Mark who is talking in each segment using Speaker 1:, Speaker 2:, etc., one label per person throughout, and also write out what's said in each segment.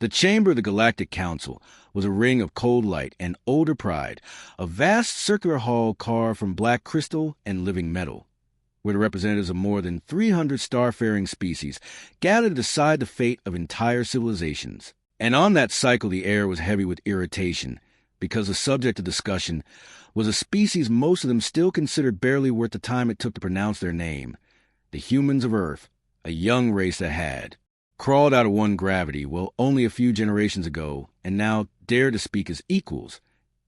Speaker 1: The chamber of the Galactic Council was a ring of cold light and older pride, a vast circular hall carved from black crystal and living metal, where the representatives of more than 300 starfaring species gathered to decide the fate of entire civilizations. And on that cycle the air was heavy with irritation, because the subject of discussion was a species most of them still considered barely worth the time it took to pronounce their name, the humans of Earth, a young race that had crawled out of one gravity, well, only a few generations ago, and now dared to speak as equals.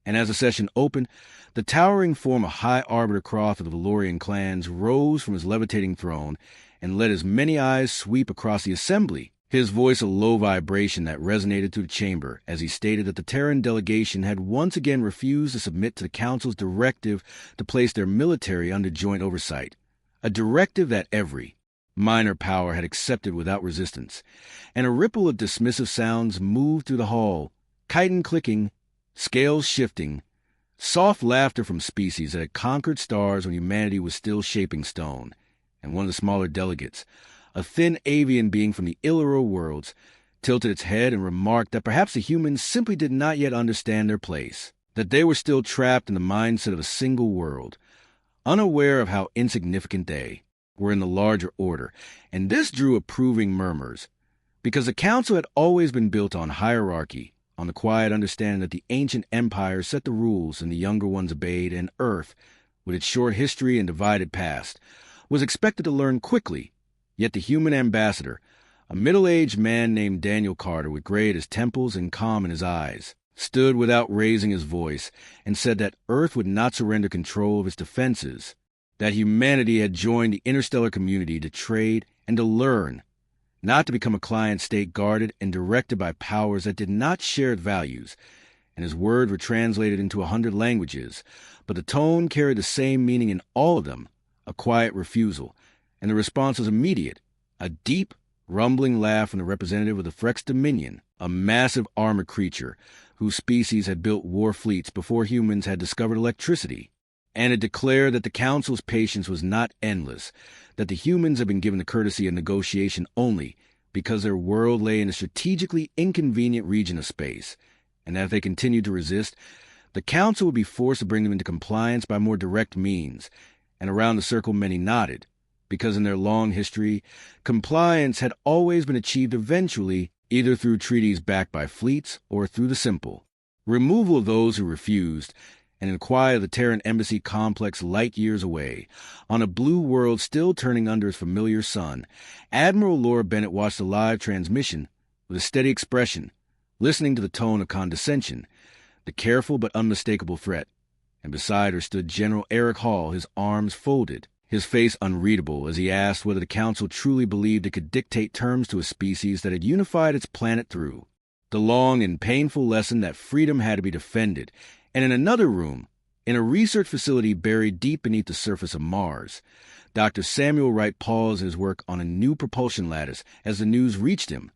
Speaker 1: And as the session opened, the towering form of High Arbiter Croft of the Valorian clans rose from his levitating throne and let his many eyes sweep across the assembly, his voice a low vibration that resonated through the chamber as he stated that the Terran delegation had once again refused to submit to the Council's directive to place their military under joint oversight, a directive that every minor power had accepted without resistance, and a ripple of dismissive sounds moved through the hall, chitin clicking, scales shifting, soft laughter from species that had conquered stars when humanity was still shaping stone, and one of the smaller delegates, a thin avian being from the Illiro worlds, tilted its head and remarked that perhaps the humans simply did not yet understand their place, that they were still trapped in the mindset of a single world, unaware of how insignificant they were in the larger order, and this drew approving murmurs, because the council had always been built on hierarchy, on the quiet understanding that the ancient empires set the rules and the younger ones obeyed, and Earth, with its short history and divided past, was expected to learn quickly. Yet the human ambassador, a middle-aged man named Daniel Carter with gray at his temples and calm in his eyes, stood without raising his voice and said that Earth would not surrender control of its defenses, that humanity had joined the interstellar community to trade and to learn, not to become a client state guarded and directed by powers that did not share its values, and his words were translated into 100 languages, but the tone carried the same meaning in all of them, a quiet refusal, and the response was immediate, a deep, rumbling laugh from the representative of the Frex Dominion, a massive armored creature whose species had built war fleets before humans had discovered electricity, and it declared that the Council's patience was not endless, that the humans had been given the courtesy of negotiation only because their world lay in a strategically inconvenient region of space, and that if they continued to resist, the Council would be forced to bring them into compliance by more direct means. And around the circle many nodded, because in their long history, compliance had always been achieved eventually, either through treaties backed by fleets or through the simple removal of those who refused, and in the quiet of the Terran embassy complex light years away, on a blue world still turning under its familiar sun, Admiral Laura Bennett watched the live transmission with a steady expression, listening to the tone of condescension, the careful but unmistakable threat, and beside her stood General Eric Hall, his arms folded, his face unreadable as he asked whether the Council truly believed it could dictate terms to a species that had unified its planet through the long and painful lesson that freedom had to be defended. And in another room, in a research facility buried deep beneath the surface of Mars, Dr. Samuel Wright paused his work on a new propulsion lattice as the news reached him,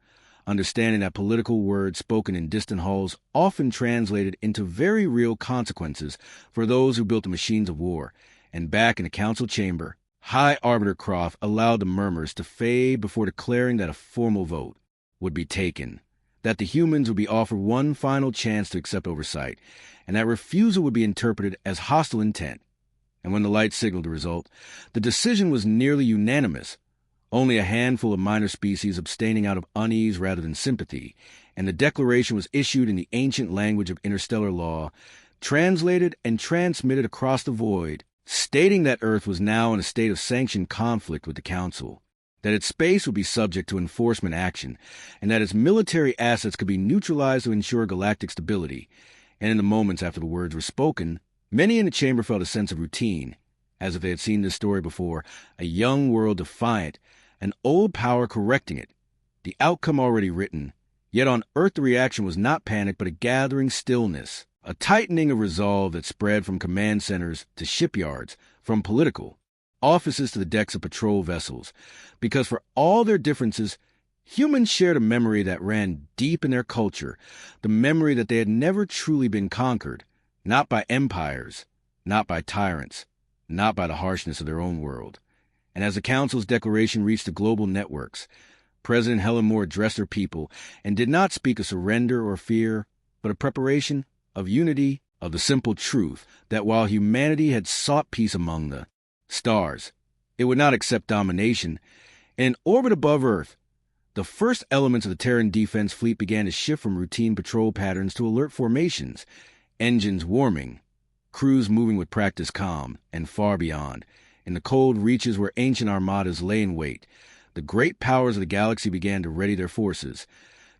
Speaker 1: understanding that political words spoken in distant halls often translated into very real consequences for those who built the machines of war. And back in the council chamber, High Arbiter Croft allowed the murmurs to fade before declaring that a formal vote would be taken, that the humans would be offered one final chance to accept oversight, and that refusal would be interpreted as hostile intent. And when the light signaled the result, the decision was nearly unanimous, only a handful of minor species abstaining out of unease rather than sympathy, and the declaration was issued in the ancient language of interstellar law, translated and transmitted across the void, stating that Earth was now in a state of sanctioned conflict with the Council, that its space would be subject to enforcement action, and that its military assets could be neutralized to ensure galactic stability. And in the moments after the words were spoken, many in the chamber felt a sense of routine, as if they had seen this story before, a young world defiant, an old power correcting it, the outcome already written. Yet on Earth the reaction was not panic but a gathering stillness, a tightening of resolve that spread from command centers to shipyards, from political offices to the decks of patrol vessels, because for all their differences, humans shared a memory that ran deep in their culture, the memory that they had never truly been conquered, not by empires, not by tyrants, not by the harshness of their own world. And as the Council's declaration reached the global networks, President Helen Moore addressed her people and did not speak of surrender or fear, but of preparation, of unity, of the simple truth that while humanity had sought peace among the stars, it would not accept domination. In orbit above Earth, the first elements of the Terran defense fleet began to shift from routine patrol patterns to alert formations, engines warming, crews moving with practiced calm, and far beyond, in the cold reaches where ancient armadas lay in wait, the great powers of the galaxy began to ready their forces,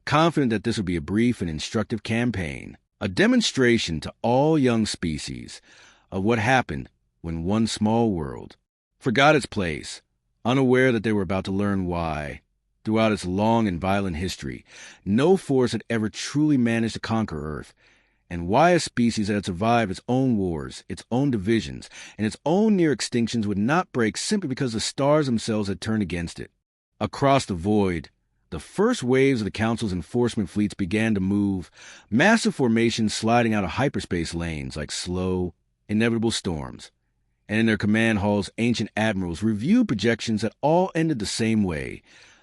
Speaker 1: confident that this would be a brief and instructive campaign, a demonstration to all young species of what happened when one small world forgot its place, unaware that they were about to learn why, throughout its long and violent history, no force had ever truly managed to conquer Earth, and why a species that had survived its own wars, its own divisions, and its own near extinctions would not break simply because the stars themselves had turned against it. Across the void, the first waves of the Council's enforcement fleets began to move, massive formations sliding out of hyperspace lanes like slow, inevitable storms. And in their command halls, ancient admirals reviewed projections that all ended the same way,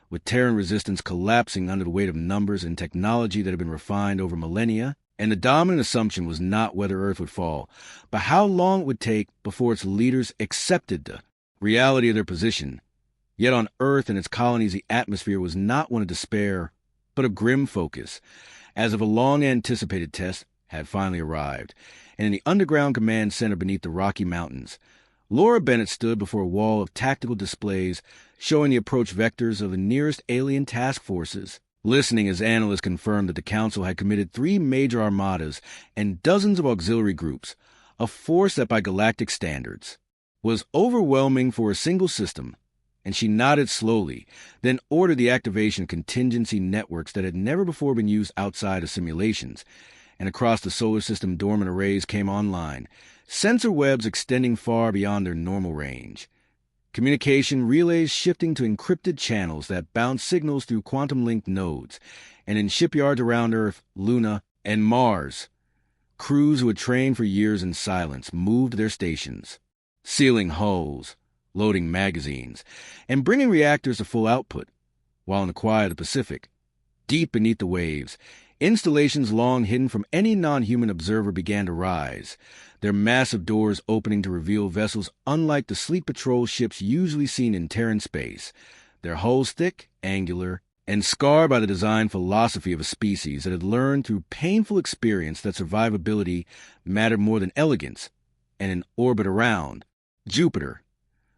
Speaker 1: with Terran resistance collapsing under the weight of numbers and technology that had been refined over millennia. And the dominant assumption was not whether Earth would fall, but how long it would take before its leaders accepted the reality of their position. Yet on Earth and its colonies, the atmosphere was not one of despair, but of grim focus, as if a long-anticipated test had finally arrived. And in the underground command center beneath the Rocky Mountains, Laura Bennett stood before a wall of tactical displays showing the approach vectors of the nearest alien task forces, listening as analysts confirmed that the Council had committed 3 major armadas and dozens of auxiliary groups, a force that by galactic standards was overwhelming for a single system. And she nodded slowly, then ordered the activation of contingency networks that had never before been used outside of simulations. And across the solar system, dormant arrays came online, sensor webs extending far beyond their normal range. Communication relays shifting to encrypted channels that bound signals through quantum-linked nodes. And in shipyards around Earth, Luna, and Mars, crews who had trained for years in silence moved their stations, sealing hulls, loading magazines, and bringing reactors to full output, while in the quiet of the Pacific, deep beneath the waves, installations long hidden from any non-human observer began to rise, their massive doors opening to reveal vessels unlike the sleek patrol ships usually seen in Terran space, their hulls thick, angular, and scarred by the design philosophy of a species that had learned through painful experience that survivability mattered more than elegance. And in orbit around Jupiter,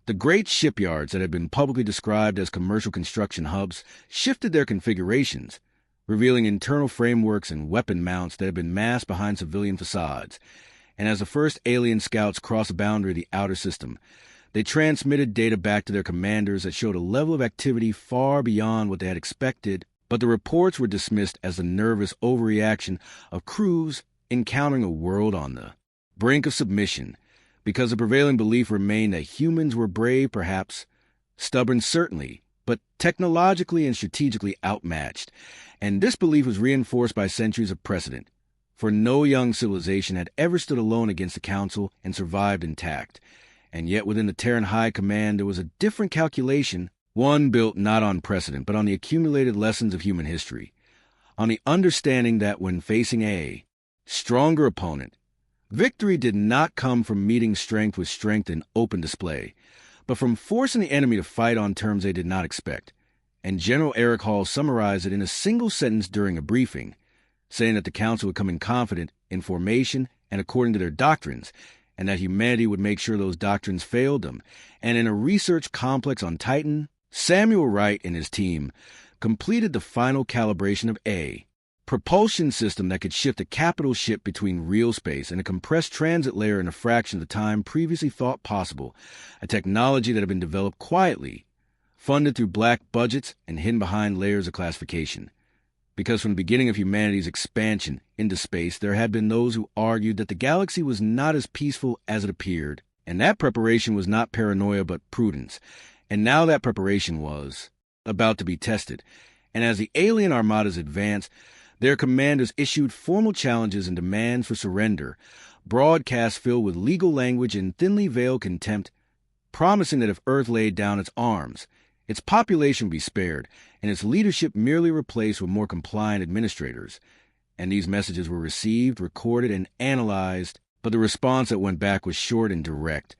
Speaker 1: the great shipyards that had been publicly described as commercial construction hubs shifted their configurations, revealing internal frameworks and weapon mounts that had been masked behind civilian facades. And as the first alien scouts crossed the boundary of the outer system, they transmitted data back to their commanders that showed a level of activity far beyond what they had expected, but the reports were dismissed as the nervous overreaction of crews encountering a world on the brink of submission, because the prevailing belief remained that humans were brave, perhaps, stubborn, certainly, but technologically and strategically outmatched. And this belief was reinforced by centuries of precedent, for no young civilization had ever stood alone against the Council and survived intact. And yet within the Terran High Command there was a different calculation, one built not on precedent, but on the accumulated lessons of human history, on the understanding that when facing a stronger opponent, victory did not come from meeting strength with strength in open display, but from forcing the enemy to fight on terms they did not expect. And General Eric Hall summarized it in a single sentence during a briefing, saying that the Council would come in confident, in formation, and according to their doctrines, and that humanity would make sure those doctrines failed them. And in a research complex on Titan, Samuel Wright and his team completed the final calibration of a propulsion system that could shift a capital ship between real space and a compressed transit layer in a fraction of the time previously thought possible, a technology that had been developed quietly, funded through black budgets and hidden behind layers of classification. Because from the beginning of humanity's expansion into space, there had been those who argued that the galaxy was not as peaceful as it appeared, and that preparation was not paranoia but prudence. And now that preparation was about to be tested, and as the alien armadas advanced, their commanders issued formal challenges and demands for surrender, broadcasts filled with legal language and thinly veiled contempt, promising that if Earth laid down its arms, Its population would be spared, and its leadership merely replaced with more compliant administrators. And these messages were received, recorded, and analyzed, but the response that went back was short and direct,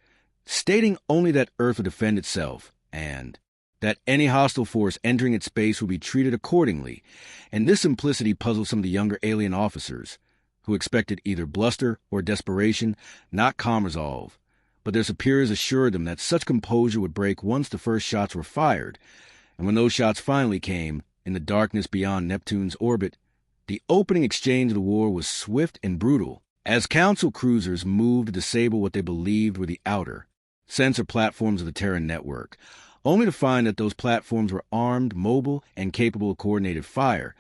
Speaker 1: stating only that Earth would defend itself, and that any hostile force entering its space would be treated accordingly. And this simplicity puzzled some of the younger alien officers, who expected either bluster or desperation, not calm resolve. But their superiors assured them that such composure would break once the first shots were fired, and when those shots finally came, in the darkness beyond Neptune's orbit, the opening exchange of the war was swift and brutal, as Council cruisers moved to disable what they believed were the outer, sensor platforms of the Terran network, only to find that those platforms were armed, mobile, and capable of coordinated fire.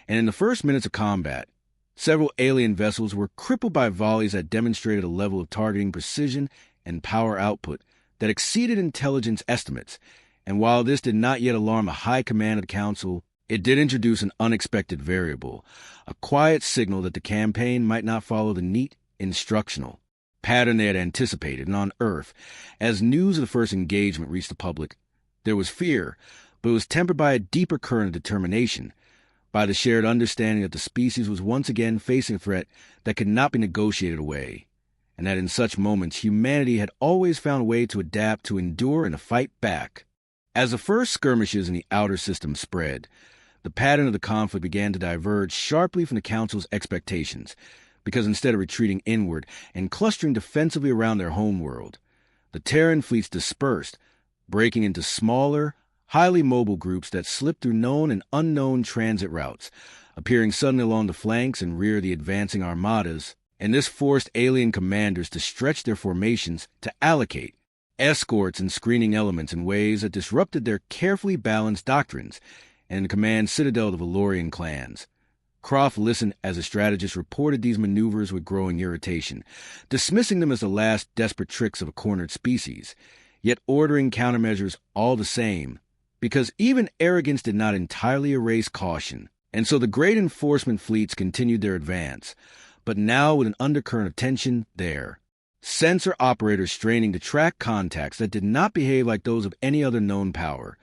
Speaker 1: And in the first minutes of combat, several alien vessels were crippled by volleys that demonstrated a level of targeting precision and power output that exceeded intelligence estimates. And while this did not yet alarm the high command of the Council, it did introduce an unexpected variable, a quiet signal that the campaign might not follow the neat, instructional pattern they had anticipated. And on Earth, as news of the first engagement reached the public, there was fear, but it was tempered by a deeper current of determination, by the shared understanding that the species was once again facing a threat that could not be negotiated away, and that in such moments humanity had always found a way to adapt, to endure, and to fight back. As the first skirmishes in the outer system spread, the pattern of the conflict began to diverge sharply from the Council's expectations, because instead of retreating inward and clustering defensively around their homeworld, the Terran fleets dispersed, breaking into smaller, highly mobile groups that slipped through known and unknown transit routes, appearing suddenly along the flanks and rear of the advancing armadas, and this forced alien commanders to stretch their formations to allocate escorts and screening elements in ways that disrupted their carefully balanced doctrines and the command citadel of the Valorian clans. Croft listened as the strategist reported these maneuvers with growing irritation, dismissing them as the last desperate tricks of a cornered species, yet ordering countermeasures all the same, because even arrogance did not entirely erase caution. And so the great enforcement fleets continued their advance, but now with an undercurrent of tension there. Sensor operators straining to track contacts that did not behave like those of any other known power,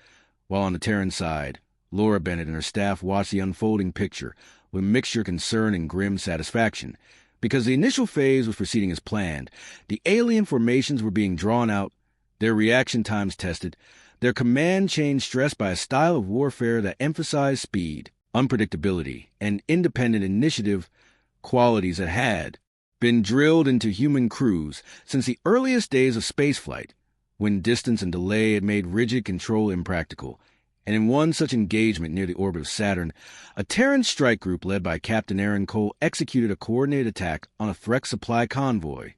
Speaker 1: while on the Terran side, Laura Bennett and her staff watched the unfolding picture with mixture of concern and grim satisfaction. Because the initial phase was proceeding as planned, the alien formations were being drawn out, their reaction times tested, their command chain stressed by a style of warfare that emphasized speed, unpredictability, and independent initiative, qualities that had been drilled into human crews since the earliest days of spaceflight, when distance and delay had made rigid control impractical. And in one such engagement near the orbit of Saturn, a Terran strike group led by Captain Aaron Cole executed a coordinated attack on a Threx supply convoy,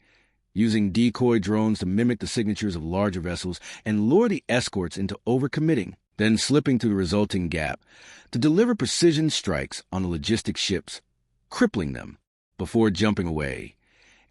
Speaker 1: using decoy drones to mimic the signatures of larger vessels and lure the escorts into overcommitting, then slipping through the resulting gap to deliver precision strikes on the logistic ships, crippling them before jumping away.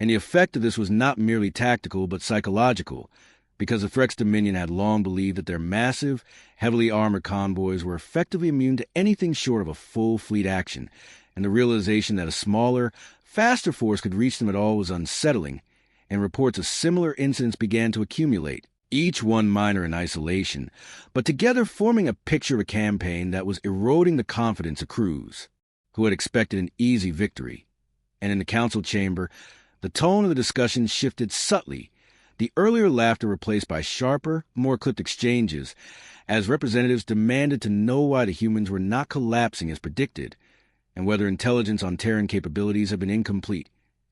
Speaker 1: And the effect of this was not merely tactical but psychological, because the Threx Dominion had long believed that their massive, heavily armored convoys were effectively immune to anything short of a full fleet action, and the realization that a smaller, faster force could reach them at all was unsettling, and reports of similar incidents began to accumulate, each one minor in isolation, but together forming a picture of a campaign that was eroding the confidence of crews, who had expected an easy victory. And in the Council chamber, the tone of the discussion shifted subtly, the earlier laughter replaced by sharper, more clipped exchanges, as representatives demanded to know why the humans were not collapsing as predicted, and whether intelligence on Terran capabilities had been incomplete.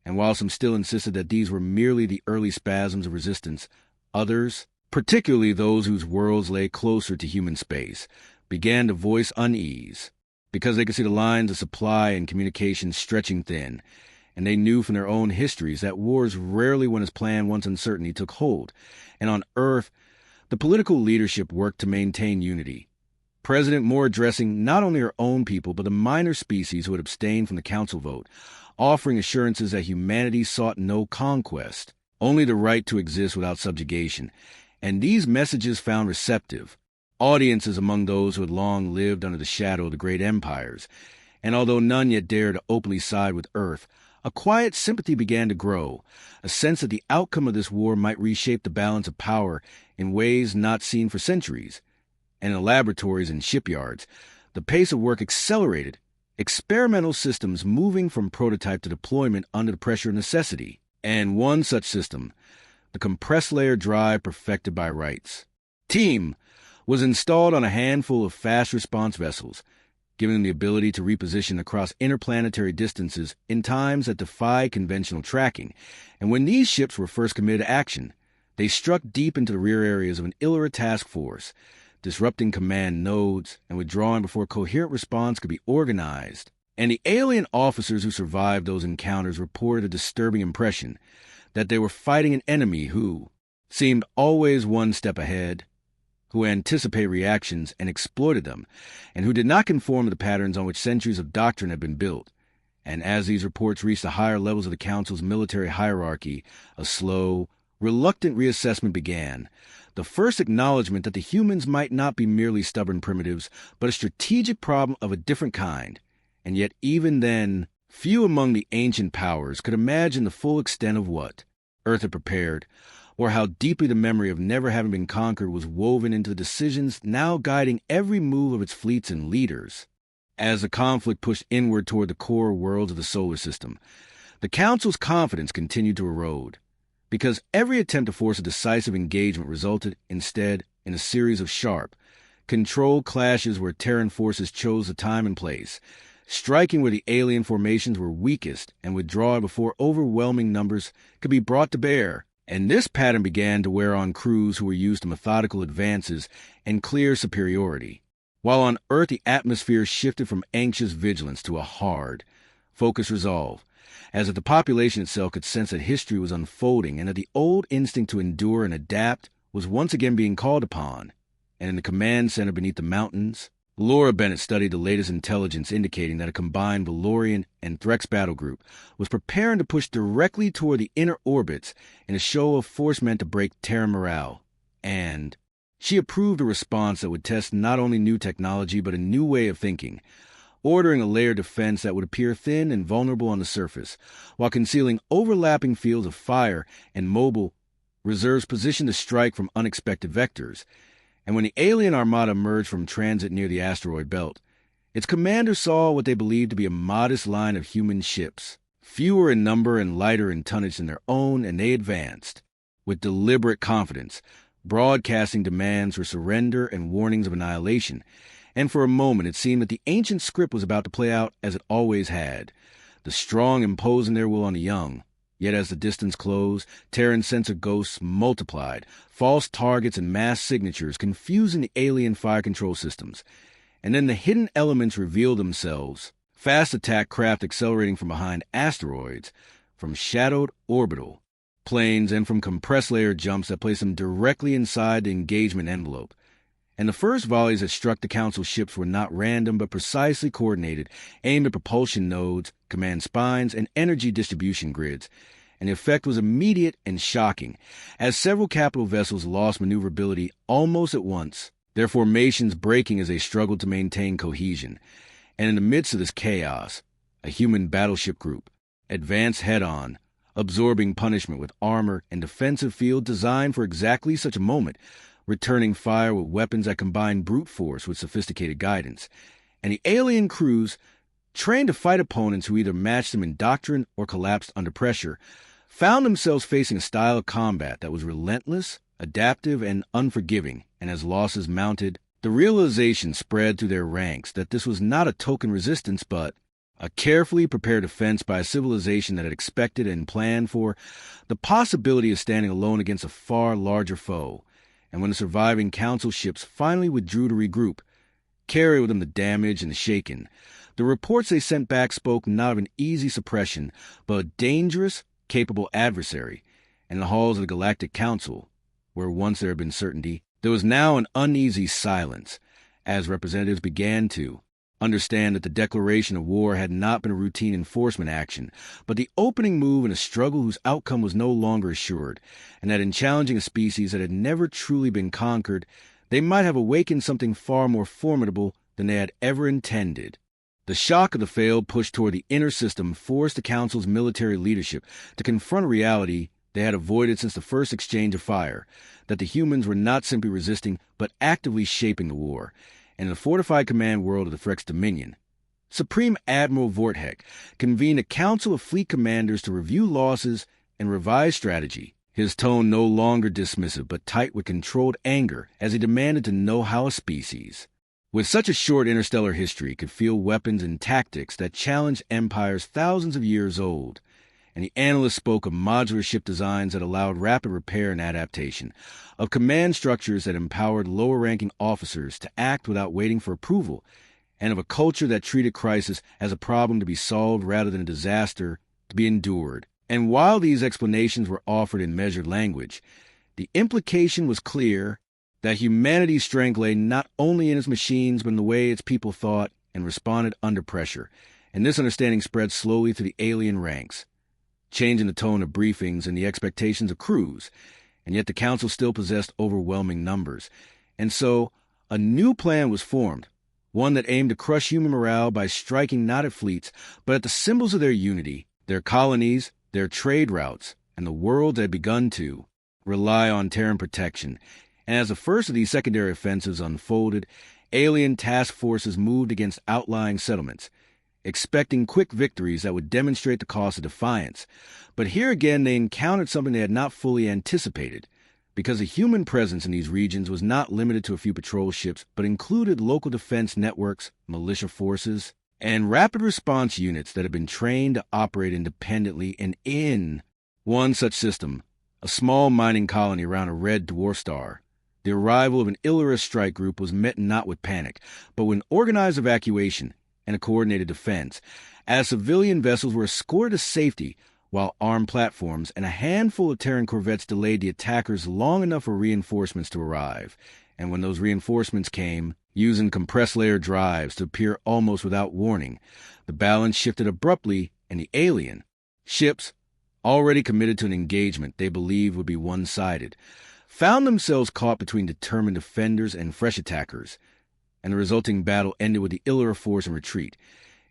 Speaker 1: And while some still insisted that these were merely the early spasms of resistance, others, particularly those whose worlds lay closer to human space, began to voice unease, because they could see the lines of supply and communication stretching thin, and they knew from their own histories that wars rarely went as planned once uncertainty took hold. And on Earth, the political leadership worked to maintain unity. President Moore addressing not only her own people, but the minor species who had abstained from the Council vote, offering assurances that humanity sought no conquest, only the right to exist without subjugation. And these messages found receptive audiences among those who had long lived under the shadow of the great empires. And although none yet dared to openly side with Earth, a quiet sympathy began to grow, a sense that the outcome of this war might reshape the balance of power in ways not seen for centuries. and in laboratories and shipyards, the pace of work accelerated, experimental systems moving from prototype to deployment under the pressure of necessity. And one such system, the compressed layer drive perfected by Wrights team, was installed on a handful of fast response vessels, giving them the ability to reposition across interplanetary distances in times that defy conventional tracking. And when these ships were first committed to action, they struck deep into the rear areas of an Illyra task force, disrupting command nodes and withdrawing before coherent response could be organized. And the alien officers who survived those encounters reported a disturbing impression that they were fighting an enemy who seemed always one step ahead, who anticipated reactions and exploited them, and who did not conform to the patterns on which centuries of doctrine had been built. And as these reports reached the higher levels of the Council's military hierarchy, a slow, reluctant reassessment began. The first acknowledgement that the humans might not be merely stubborn primitives, but a strategic problem of a different kind. And yet even then, few among the ancient powers could imagine the full extent of what Earth had prepared, or how deeply the memory of never having been conquered was woven into the decisions now guiding every move of its fleets and leaders. As the conflict pushed inward toward the core worlds of the solar system, the Council's confidence continued to erode, because every attempt to force a decisive engagement resulted, instead, in a series of sharp, controlled clashes where Terran forces chose the time and place, striking where the alien formations were weakest and withdrawing before overwhelming numbers could be brought to bear. And this pattern began to wear on crews who were used to methodical advances and clear superiority. While on Earth the atmosphere shifted from anxious vigilance to a hard, focused resolve, as if the population itself could sense that history was unfolding and that the old instinct to endure and adapt was once again being called upon. And in the command center beneath the mountains, Laura Bennett studied the latest intelligence indicating that a combined Valorian and Threx battle group was preparing to push directly toward the inner orbits in a show of force meant to break Terran morale. And she approved a response that would test not only new technology but a new way of thinking, ordering a layered defense that would appear thin and vulnerable on the surface, while concealing overlapping fields of fire and mobile reserves positioned to strike from unexpected vectors. And when the alien armada emerged from transit near the asteroid belt, its commander saw what they believed to be a modest line of human ships, fewer in number and lighter in tonnage than their own, and they advanced, with deliberate confidence, broadcasting demands for surrender and warnings of annihilation. And for a moment it seemed that the ancient script was about to play out as it always had, the strong imposing their will on the young. Yet as the distance closed, Terran sensor ghosts multiplied, false targets and mass signatures confusing the alien fire control systems. And then the hidden elements revealed themselves, fast attack craft accelerating from behind asteroids, from shadowed orbital planes, and from compressed layer jumps that placed them directly inside the engagement envelope. And the first volleys that struck the Council ships were not random but precisely coordinated, aimed at propulsion nodes, command spines, and energy distribution grids. And the effect was immediate and shocking, as several capital vessels lost maneuverability almost at once, their formations breaking as they struggled to maintain cohesion. And in the midst of this chaos, a human battleship group advanced head-on, absorbing punishment with armor and defensive field designed for exactly such a moment, returning fire with weapons that combined brute force with sophisticated guidance. And the alien crews, trained to fight opponents who either matched them in doctrine or collapsed under pressure, found themselves facing a style of combat that was relentless, adaptive, and unforgiving. And as losses mounted, the realization spread through their ranks that this was not a token resistance but a carefully prepared defense by a civilization that had expected and planned for the possibility of standing alone against a far larger foe. And when the surviving Council ships finally withdrew to regroup, carrying with them the damaged and the shaken, the reports they sent back spoke not of an easy suppression, but a dangerous, capable adversary. In the halls of the Galactic Council, where once there had been certainty, there was now an uneasy silence, as representatives began to understand that the declaration of war had not been a routine enforcement action, but the opening move in a struggle whose outcome was no longer assured, and that in challenging a species that had never truly been conquered, they might have awakened something far more formidable than they had ever intended. The shock of the failed push toward the inner system forced the Council's military leadership to confront a reality they had avoided since the first exchange of fire, that the humans were not simply resisting, but actively shaping the war. And in the fortified command world of the Frex Dominion, Supreme Admiral Vortek convened a council of fleet commanders to review losses and revise strategy, his tone no longer dismissive but tight with controlled anger as he demanded to know how a species, with such a short interstellar history, could field weapons and tactics that challenged empires thousands of years old. And the analyst spoke of modular ship designs that allowed rapid repair and adaptation, of command structures that empowered lower-ranking officers to act without waiting for approval, and of a culture that treated crisis as a problem to be solved rather than a disaster to be endured. And while these explanations were offered in measured language, the implication was clear that humanity's strength lay not only in its machines but in the way its people thought and responded under pressure. And this understanding spread slowly through the alien ranks, changing the tone of briefings and the expectations of crews. And yet the council still possessed overwhelming numbers. And so a new plan was formed, one that aimed to crush human morale by striking not at fleets, but at the symbols of their unity, their colonies, their trade routes, and the world that had begun to rely on Terran protection. And as the first of these secondary offensives unfolded, alien task forces moved against outlying settlements, expecting quick victories that would demonstrate the cost of defiance. But here again they encountered something they had not fully anticipated, because the human presence in these regions was not limited to a few patrol ships, but included local defense networks, militia forces, and rapid response units that had been trained to operate independently. And in one such system, a small mining colony around a red dwarf star, the arrival of an Illyris strike group was met not with panic, but with an organized evacuation and a coordinated defense, as civilian vessels were escorted to safety, while armed platforms and a handful of Terran corvettes delayed the attackers long enough for reinforcements to arrive. And when those reinforcements came, using compressed layer drives to appear almost without warning, the balance shifted abruptly, and the alien ships, already committed to an engagement they believed would be one-sided, found themselves caught between determined defenders and fresh attackers, and the resulting battle ended with the Illyris force in retreat,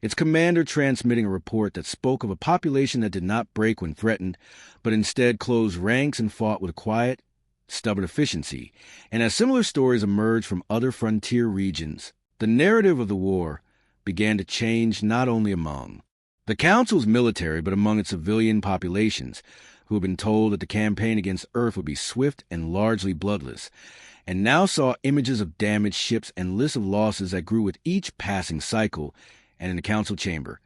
Speaker 1: its commander transmitting a report that spoke of a population that did not break when threatened, but instead closed ranks and fought with quiet, stubborn efficiency. And as similar stories emerged from other frontier regions, the narrative of the war began to change not only among the Council's military, but among its civilian populations, who had been told that the campaign against Earth would be swift and largely bloodless, and now saw images of damaged ships and lists of losses that grew with each passing cycle. And in the council chamber,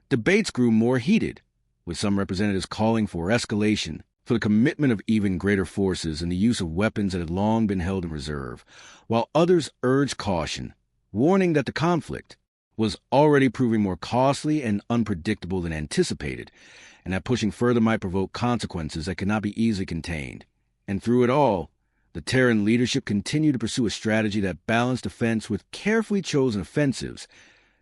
Speaker 1: debates grew more heated, with some representatives calling for escalation, for the commitment of even greater forces and the use of weapons that had long been held in reserve, while others urged caution, warning that the conflict was already proving more costly and unpredictable than anticipated, and that pushing further might provoke consequences that could not be easily contained. And through it all, the Terran leadership continued to pursue a strategy that balanced defense with carefully chosen offensives,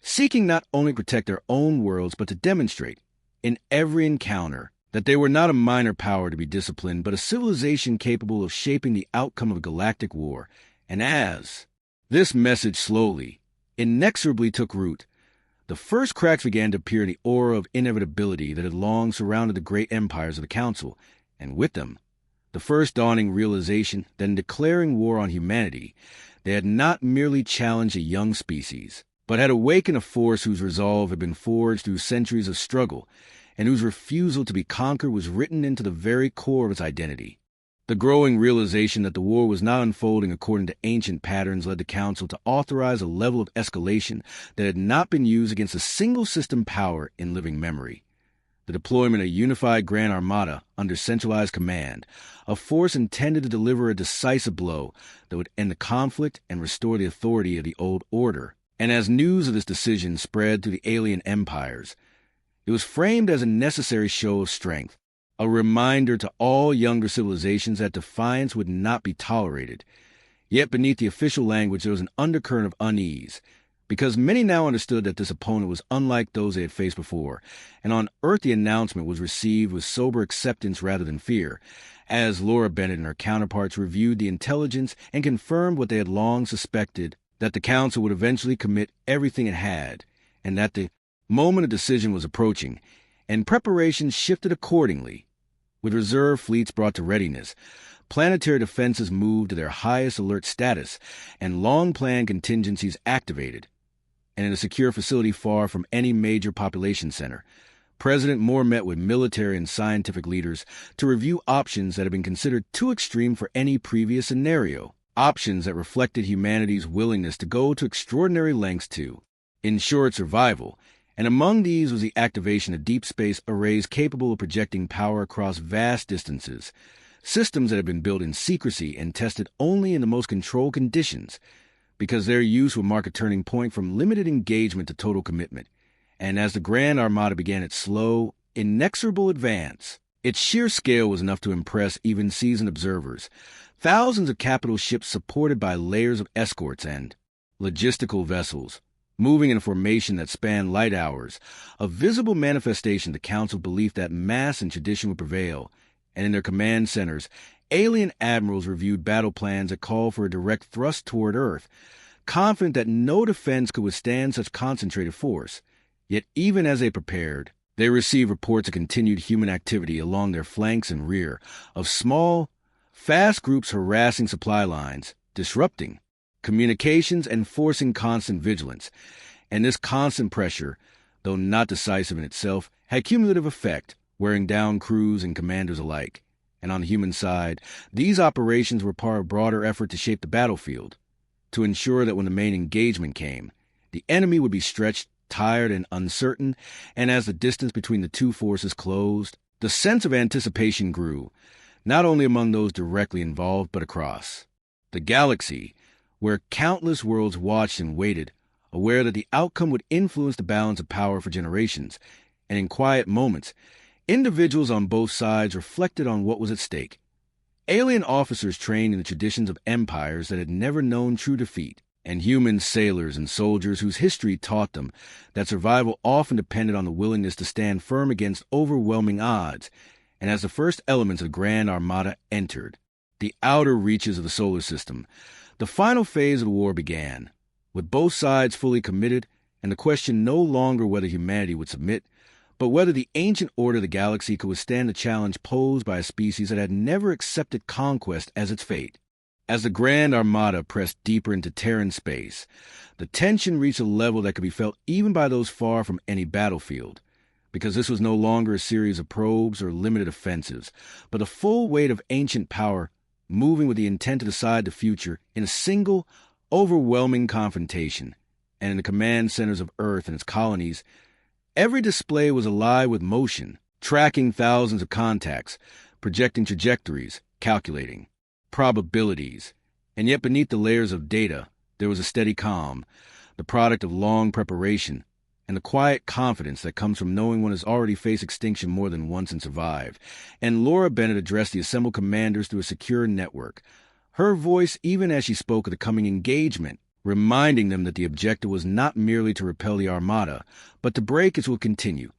Speaker 1: seeking not only to protect their own worlds, but to demonstrate, in every encounter, that they were not a minor power to be disciplined, but a civilization capable of shaping the outcome of a galactic war. And as this message slowly, inexorably took root, the first cracks began to appear in the aura of inevitability that had long surrounded the great empires of the Council, and with them, the first dawning realization that in declaring war on humanity, they had not merely challenged a young species, but had awakened a force whose resolve had been forged through centuries of struggle, and whose refusal to be conquered was written into the very core of its identity. The growing realization that the war was not unfolding according to ancient patterns led the Council to authorize a level of escalation that had not been used against a single system power in living memory. The deployment of a unified Grand Armada under centralized command, a force intended to deliver a decisive blow that would end the conflict and restore the authority of the old order. And as news of this decision spread through the alien empires, it was framed as a necessary show of strength, a reminder to all younger civilizations that defiance would not be tolerated. Yet beneath the official language there was an undercurrent of unease, because many now understood that this opponent was unlike those they had faced before, and on Earth the announcement was received with sober acceptance rather than fear, as Laura Bennett and her counterparts reviewed the intelligence and confirmed what they had long suspected, that the Council would eventually commit everything it had, and that the moment of decision was approaching, and preparations shifted accordingly, With reserve fleets brought to readiness, planetary defenses moved to their highest alert status, and long-planned contingencies activated. And in a secure facility far from any major population center, President Moore met with military and scientific leaders to review options that had been considered too extreme for any previous scenario, options that reflected humanity's willingness to go to extraordinary lengths to ensure its survival, and among these was the activation of deep space arrays capable of projecting power across vast distances, systems that had been built in secrecy and tested only in the most controlled conditions, because their use would mark a turning point from limited engagement to total commitment. And as the Grand Armada began its slow, inexorable advance, its sheer scale was enough to impress even seasoned observers. Thousands of capital ships supported by layers of escorts and logistical vessels, moving in a formation that spanned light hours, a visible manifestation of the Council's belief that mass and tradition would prevail. And in their command centers, alien admirals reviewed battle plans that called for a direct thrust toward Earth, confident that no defense could withstand such concentrated force. Yet even as they prepared, they received reports of continued human activity along their flanks and rear, of small, fast groups harassing supply lines, disrupting communications and forcing constant vigilance. And this constant pressure, though not decisive in itself, had cumulative effect, wearing down crews and commanders alike. And on the human side, these operations were part of a broader effort to shape the battlefield, to ensure that when the main engagement came, the enemy would be stretched, tired, and uncertain, and as the distance between the two forces closed, the sense of anticipation grew, not only among those directly involved, but across the galaxy, where countless worlds watched and waited, aware that the outcome would influence the balance of power for generations. And in quiet moments, individuals on both sides reflected on what was at stake. Alien officers trained in the traditions of empires that had never known true defeat, and human sailors and soldiers whose history taught them that survival often depended on the willingness to stand firm against overwhelming odds. And as the first elements of the Grand Armada entered the outer reaches of the solar system, the final phase of the war began, with both sides fully committed, and the question no longer whether humanity would submit, but whether the ancient order of the galaxy could withstand the challenge posed by a species that had never accepted conquest as its fate. As the Grand Armada pressed deeper into Terran space, the tension reached a level that could be felt even by those far from any battlefield, because this was no longer a series of probes or limited offensives, but the full weight of ancient power moving with the intent to decide the future in a single, overwhelming confrontation. And in the command centers of Earth and its colonies, every display was alive with motion, tracking thousands of contacts, projecting trajectories, calculating probabilities. And yet beneath the layers of data, there was a steady calm, the product of long preparation, and the quiet confidence that comes from knowing one has already faced extinction more than once and survived. And Laura Bennett addressed the assembled commanders through a secure network, her voice, even as she spoke of the coming engagement, reminding them that the objective was not merely to repel the Armada, but to break its will continue,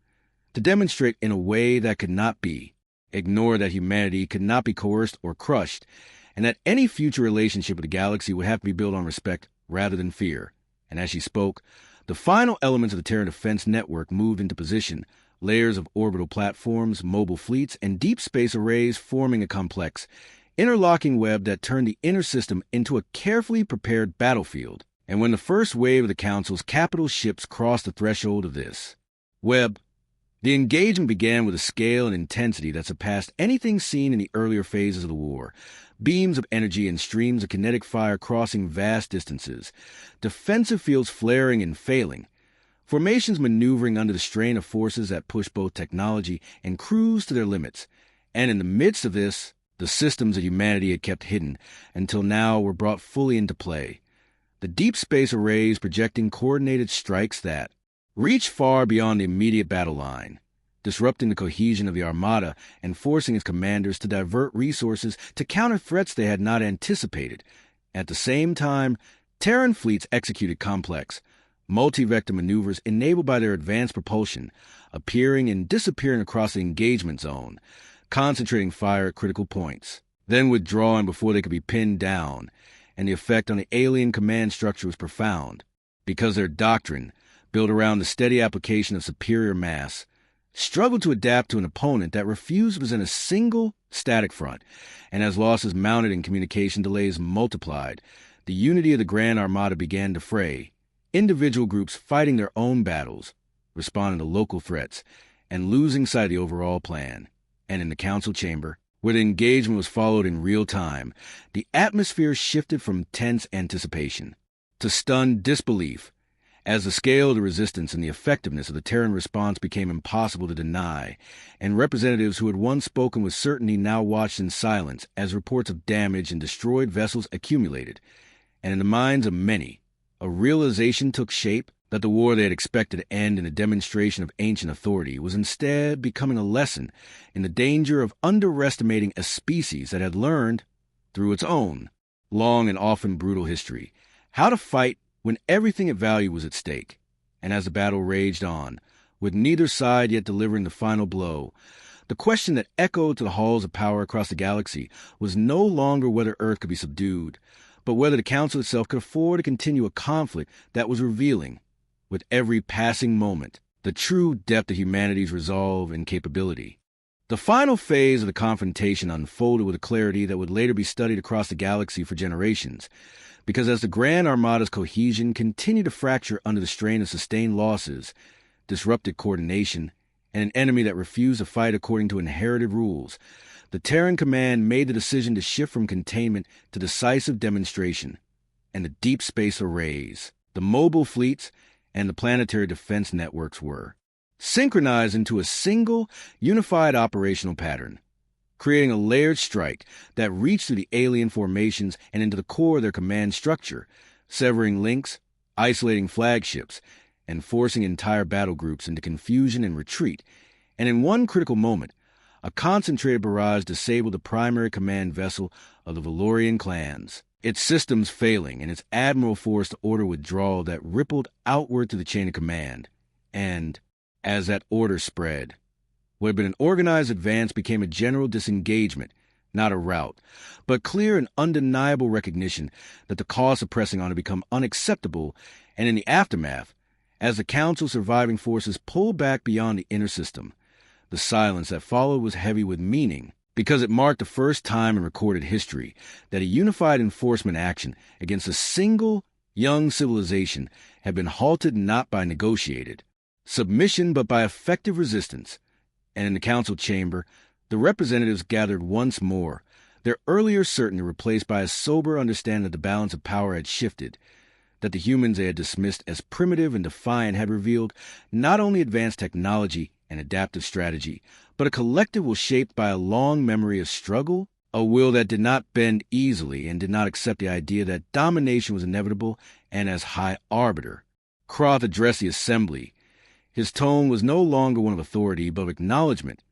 Speaker 1: to demonstrate in a way that could not be, ignore that humanity could not be coerced or crushed, and that any future relationship with the galaxy would have to be built on respect rather than fear. And as she spoke, the final elements of the Terran Defense Network moved into position, layers of orbital platforms, mobile fleets, and deep space arrays forming a complex, interlocking web that turned the inner system into a carefully prepared battlefield. And when the first wave of the Council's capital ships crossed the threshold of this web, the engagement began with a scale and intensity that surpassed anything seen in the earlier phases of the war. Beams of energy and streams of kinetic fire crossing vast distances, defensive fields flaring and failing, formations maneuvering under the strain of forces that push both technology and crews to their limits. And in the midst of this, the systems that humanity had kept hidden until now were brought fully into play. The deep space arrays projecting coordinated strikes that reached far beyond the immediate battle line, disrupting the cohesion of the Armada and forcing its commanders to divert resources to counter threats they had not anticipated. At the same time, Terran fleets executed complex, multi-vector maneuvers enabled by their advanced propulsion, appearing and disappearing across the engagement zone, concentrating fire at critical points, then withdrawing before they could be pinned down, and the effect on the alien command structure was profound, because their doctrine, built around the steady application of superior mass, struggled to adapt to an opponent that refused to present a single static front, and as losses mounted and communication delays multiplied, the unity of the Grand Armada began to fray, individual groups fighting their own battles, responding to local threats, and losing sight of the overall plan. And in the council chamber, where the engagement was followed in real time, the atmosphere shifted from tense anticipation to stunned disbelief as the scale of the resistance and the effectiveness of the Terran response became impossible to deny, and representatives who had once spoken with certainty now watched in silence as reports of damage and destroyed vessels accumulated. And in the minds of many, a realization took shape that the war they had expected to end in a demonstration of ancient authority was instead becoming a lesson in the danger of underestimating a species that had learned, through its own, long and often brutal history, how to fight when everything of value was at stake. And as the battle raged on, with neither side yet delivering the final blow, the question that echoed to the halls of power across the galaxy was no longer whether Earth could be subdued, but whether the Council itself could afford to continue a conflict that was revealing, with every passing moment, the true depth of humanity's resolve and capability. The final phase of the confrontation unfolded with a clarity that would later be studied across the galaxy for generations, because as the Grand Armada's cohesion continued to fracture under the strain of sustained losses, disrupted coordination, and an enemy that refused to fight according to inherited rules, the Terran command made the decision to shift from containment to decisive demonstration, and the deep space arrays, the mobile fleets, and the planetary defense networks were synchronized into a single, unified operational pattern, creating a layered strike that reached through the alien formations and into the core of their command structure, severing links, isolating flagships, and forcing entire battle groups into confusion and retreat. And in one critical moment, a concentrated barrage disabled the primary command vessel of the Valorian clans, its systems failing and its admiral forced to order withdrawal that rippled outward to the chain of command. And, as that order spread, what had been an organized advance became a general disengagement, not a rout, but clear and undeniable recognition that the cost of pressing on had become unacceptable, and in the aftermath, as the Council's surviving forces pulled back beyond the inner system, the silence that followed was heavy with meaning, because it marked the first time in recorded history that a unified enforcement action against a single young civilization had been halted not by negotiated submission but by effective resistance. And in the council chamber, the representatives gathered once more, their earlier certainty replaced by a sober understanding that the balance of power had shifted, that the humans they had dismissed as primitive and defiant had revealed not only advanced technology and adaptive strategy, but a collective will shaped by a long memory of struggle, a will that did not bend easily and did not accept the idea that domination was inevitable, and as High Arbiter, Croth addressed the assembly. His tone was no longer one of authority, but of acknowledgement,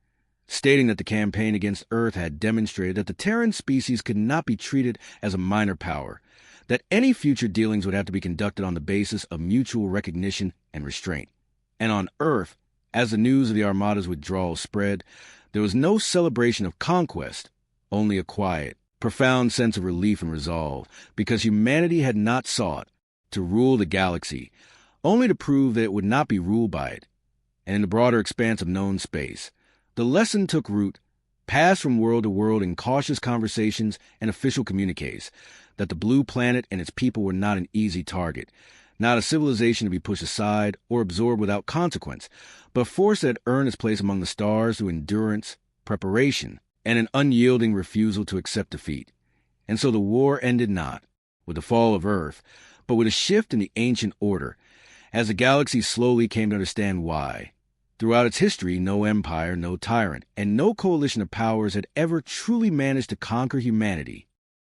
Speaker 1: stating that the campaign against Earth had demonstrated that the Terran species could not be treated as a minor power, that any future dealings would have to be conducted on the basis of mutual recognition and restraint. And on Earth, as the news of the Armada's withdrawal spread, there was no celebration of conquest, only a quiet, profound sense of relief and resolve, because humanity had not sought to rule the galaxy, only to prove that it would not be ruled by it. And in the broader expanse of known space, the lesson took root, passed from world to world in cautious conversations and official communiques, that the blue planet and its people were not an easy target, not a civilization to be pushed aside or absorbed without consequence, but a force that had earned its place among the stars through endurance, preparation, and an unyielding refusal to accept defeat. And so the war ended not with the fall of Earth, but with a shift in the ancient order, as the galaxy slowly came to understand why. Throughout its history, no empire, no tyrant, and no coalition of powers had ever truly managed to conquer humanity.